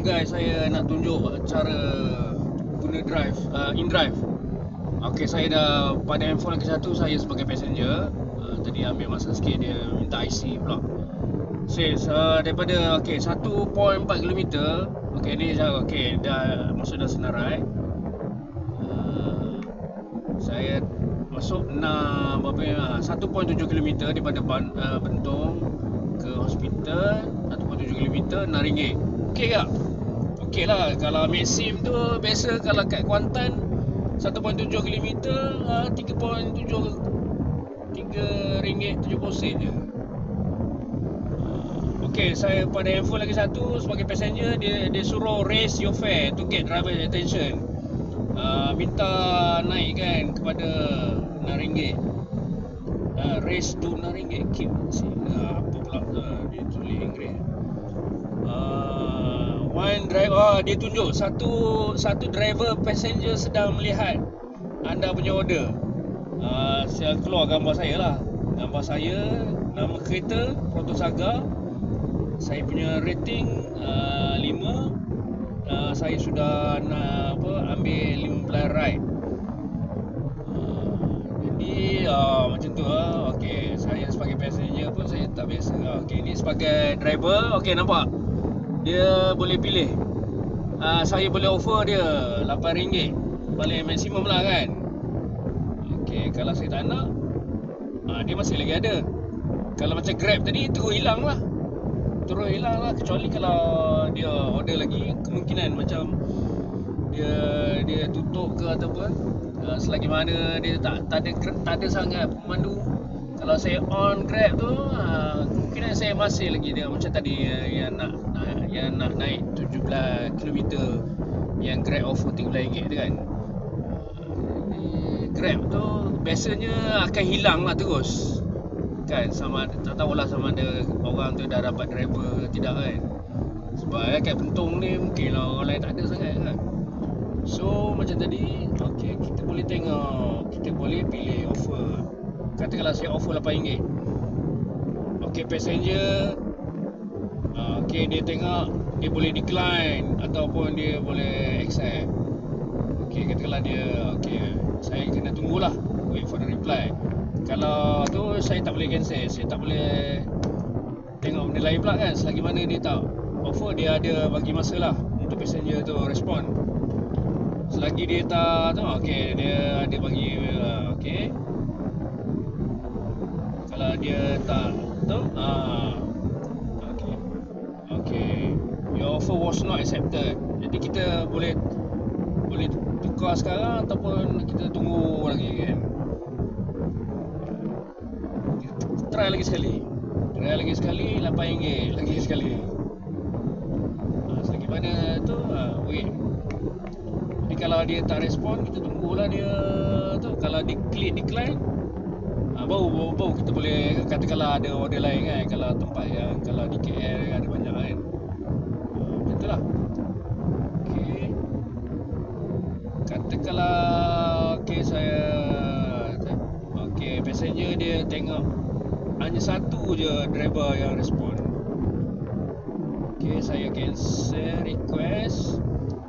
Assalamualaikum guys, saya nak tunjuk cara guna drive, in-drive. Ok, saya dah pada handphone lagi satu, saya sebagai passenger. Tadi ambil masa sikit, dia minta IC pula. Says, daripada 1.4 km. Ok, ni dah masuk dah Senarai. Saya masuk 1.7 km daripada Bentong ke hospital. 1.7 km RM6. Okey tak? Okey lah. Kalau ambil SIM tu biasa kalau kat Kuantan 1.7 km RM3.70 je. Okey, saya pada handphone lagi satu sebagai passenger, dia suruh raise your fare to get driver attention. Minta naikkan kepada RM6. Raise to RM6. Keep apa pula dia tulis Inggeris. One driver, dia tunjuk satu driver passenger sedang melihat anda punya order. Saya keluar gambar saya lah. Gambar saya, nama kereta Protosaga. Saya punya rating 5. Saya sudah ambil 15 ride. Jadi macam tu lah. Okey, saya sebagai passenger pun saya tak biasa. Okey, ni sebagai driver. Okey, nampak dia boleh pilih. Saya boleh offer dia RM8. Paling maksimum lah kan. Okey, kalau saya tak nak, dia masih lagi ada. Kalau macam Grab tadi, terus hilang lah. Kecuali kalau dia order lagi, kemungkinan macam dia tutup ke ataupun selagi mana dia tak ada sangat pemandu. Kalau saya on Grab tu, kemungkinan saya masih lagi dia macam tadi yang nak naik 17 km yang Grab offer RM13 tu kan. Grab tu biasanya akan hilang lah terus kan, tak tahulah sama ada orang tu dah dapat driver ke tidak kan. Sebab kat Bentong ni mungkin lah orang lain tak ada sangat kan. So macam tadi, okey, kita boleh tengok, kita boleh pilih offer. Katakanlah saya offer RM8. Okey, passenger, okey, dia tengok, dia boleh decline ataupun dia boleh accept. Okey, katakanlah dia, okey, saya kena tunggulah, wait for the reply. Kalau tu saya tak boleh cancel, saya tak boleh tengok benda lain pula kan. Selagi mana dia tak offer, dia ada bagi masa lah untuk passenger tu respon. Selagi dia tak tu, okey, dia ada bagi okey. Kalau dia tak tu, okey, your offer was not accepted. Jadi kita boleh tukar sekarang ataupun kita tunggu lagi kan. Try lagi sekali RM8 lagi sekali. Selagi mana tu, wait. Jadi kalau dia tak respon, kita tunggulah dia tu. Kalau dia decline, baru kita boleh katakanlah ada order lain kan. Kalau tempat yang kalau di KL ada banyak kan. Macam tu lah. Okey. Katakanlah passenger dia tengok hanya satu je driver yang respon. Okey, saya cancel request.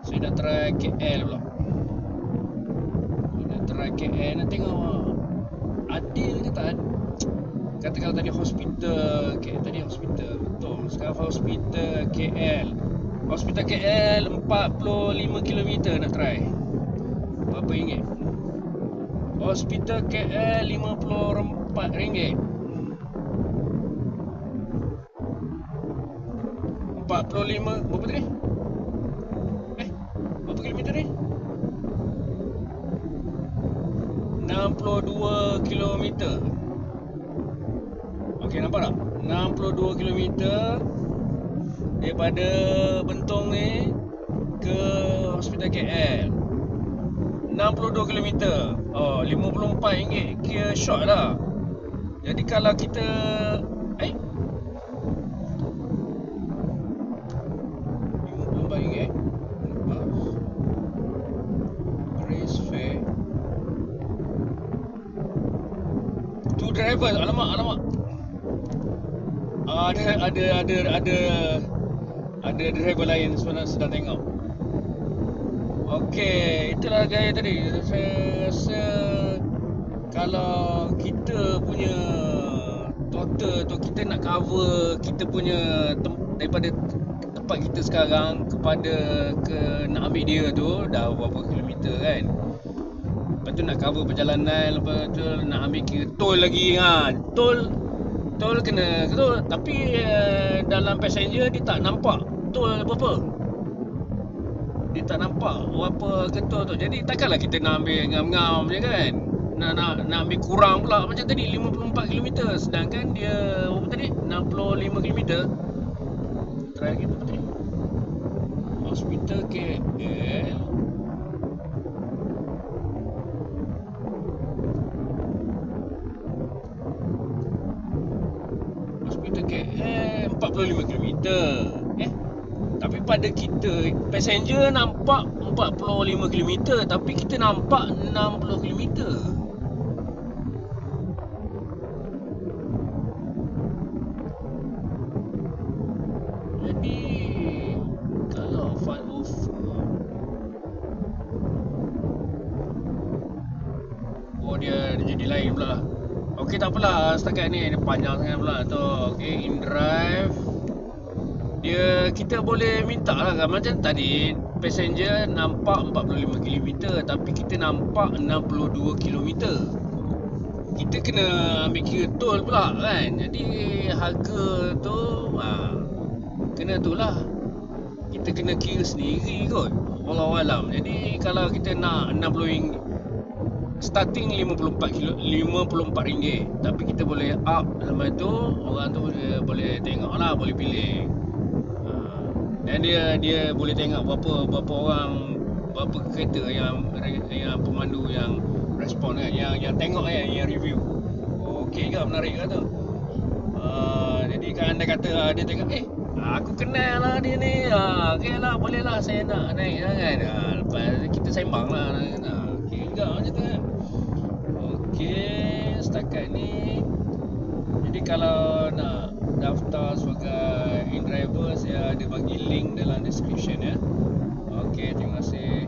Saya dah try KL pula. Nak tengok adil ke tak. Katakanlah tadi hospital, betul. Sekarang hospital KL. Hospital KL 45 km nak try. Berapa ringgit? Hospital KL RM54. Berapa tadi? Berapa kilometer ni? 62 km. Okey, nampak tak? 62 km daripada Bentong ni ke hospital KL. 62 km. RM54 kira short lah. Jadi kalau kita RM54 raise fare to driver. Alamak. Ada ada driver lain sebenarnya sedang tengok. Okey, itulah gaya tadi. Saya rasa kalau kita punya total tu, kita nak cover kita punya daripada tempat kita sekarang kepada nak ambil dia tu dah berapa kilometer kan. Lepas tu nak cover perjalanan, lepas tu nak ambil kira tol lagi tol kena tol, tapi dalam passenger dia tak nampak tol apa-apa. Dia tak nampak apa getol tu. Jadi takkanlah kita nak ambil ngam-ngam je kan. Nak ambil kurang pula macam tadi 54 km, sedangkan dia apa tadi 65 km. Try lagi apa tadi? Hospital KL. Hospital KL 45 km. Tapi pada kita passenger nampak 45 km, tapi kita nampak 60 km. Jadi kalau file over, dia jadi lain pula. Okey, tak apalah, setakat ni dia panjang sangat pula tu. Okey, in drive kita boleh minta lah kan. Macam tadi passenger nampak 45 km, tapi kita nampak 62 km. Kita kena ambil kira tol pula kan. Jadi harga tu kena tu lah, kita kena kira sendiri kot, wallahualam. Jadi kalau kita nak 60 starting 54 ringgit, tapi kita boleh up sampai tu, orang tu boleh tengok lah, boleh pilih. Dan dia boleh tengok berapa orang, berapa kereta yang pemandu yang respon kan, yang tengok kan, yang review. Okey ke, menarik ke tu. Jadi kan anda kata dia tengok, aku kenal lah dia ni, okey lah, boleh lah, saya nak naik lah kan. Lepas kita sembang lah, okey juga macam tu kan. Okey, setakat ni. Jadi kalau nak daftar sebagai in-driver, saya ada bagi link dalam description ya. Okey, terima kasih.